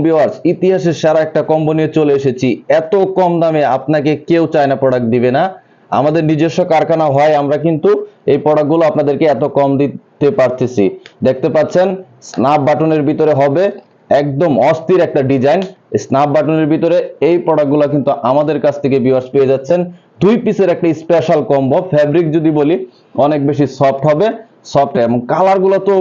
Viewers, ইতিহাসের সেরা একটা কম্বো নিয়ে চলে এসেছি। এত কম দামে আপনাকে কেউ চায়না প্রোডাক্ট দিবে না। আমাদের নিজস্ব কারখানা হয়, আমরা কিন্তু এই প্রোডাক্টগুলো আপনাদেরকে এত কম দিতে পারতেছি। দেখতে পাচ্ছেন স্ন্যাপ বাটনের ভিতরে হবে একদম অস্থির একটা ডিজাইন। স্ন্যাপ বাটনের ভিতরে এই প্রোডাক্টগুলো কিন্তু আমাদের কাছ থেকে ভিউয়ার্স পেয়ে যাচ্ছেন। 2 পিসের একটা স্পেশাল কম্বো। ফ্যাব্রিক যদি বলি অনেক বেশি সফট হবে, সফট এবং কালারগুলো তো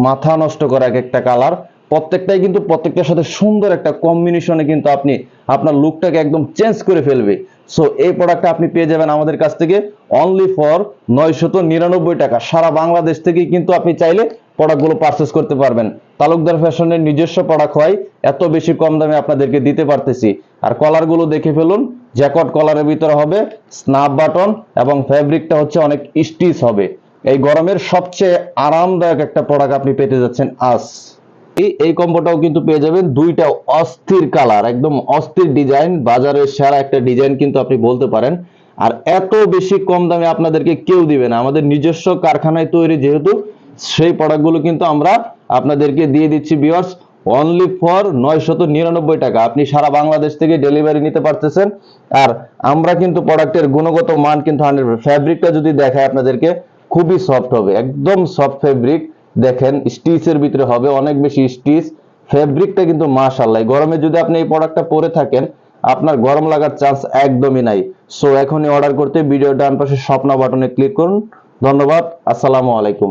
মাথা নষ্ট করা এক একটা কালার। প্রত্যেকটাই কিন্তু প্রত্যেকটার সাথে সুন্দর একটা কম্বিনেশনে কিন্তু আপনি আপনার লুকটাকে একদম চেঞ্জ করে ফেলবে। সো এই প্রোডাক্টটা আপনি পেয়ে যাবেন আমাদের কাছ থেকে অনলি ফর 999 টাকা। সারা বাংলাদেশ থেকে কিন্তু আপনি চাইলে প্রোডাক্টগুলো পারচেস করতে পারবেন। তালুকদার ফ্যাশনের নিজস্ব প্রোডাক্ট হয়, এত বেশি কম দামে আপনাদেরকে দিতে পারতেছি। আর কলারগুলো দেখে ফেলুন, জ্যাকট কলারের ভিতরে হবে স্ন্যাপ বাটন এবং ফ্যাব্রিকটা হচ্ছে অনেক স্টিচ হবে। এই গরমের সবচেয়ে আরামদায়ক একটা প্রোডাক্ট আপনি পেতে যাচ্ছেন আজ। এই কম্বোটাও কিন্তু পেয়ে যাবেন দুইটা অস্থির কালার, একদম অস্থির ডিজাইন, বাজারের সেরা একটা ডিজাইন কিন্তু আপনি বলতে পারেন। আর এত বেশি কম দামে আপনাদেরকে কেউ দিবে না। আমাদের নিজস্ব কারখানায় তৈরি যেহেতু, সেই প্রোডাক্টগুলো কিন্তু আমরা আপনাদেরকে দিয়ে দিচ্ছি ভিউয়ার্স অনলি ফর 999 টাকা। আপনি সারা বাংলাদেশ থেকে ডেলিভারি নিতে পারতেছেন। আর আমরা কিন্তু প্রোডাক্টের গুণগত মান কিন্তু 100%। ফ্যাব্রিকটা যদি দেখায় আপনাদেরকে, খুবই সফট হবে, একদম সফট ফ্যাব্রিক। দেখেন স্টিচের ভিতরে হবে অনেক বেশি স্টিচ। ফ্যাব্রিকটা কিন্তু মাশাআল্লাহ, গরমে যদি আপনি এই প্রোডাক্টটা পরে থাকেন আপনার গরম লাগার চান্স একদমই নাই। সো এখনই অর্ডার করতে ভিডিও ডান পাশে স্বপ্ন বাটনে ক্লিক করুন। ধন্যবাদ, আসসালামু আলাইকুম।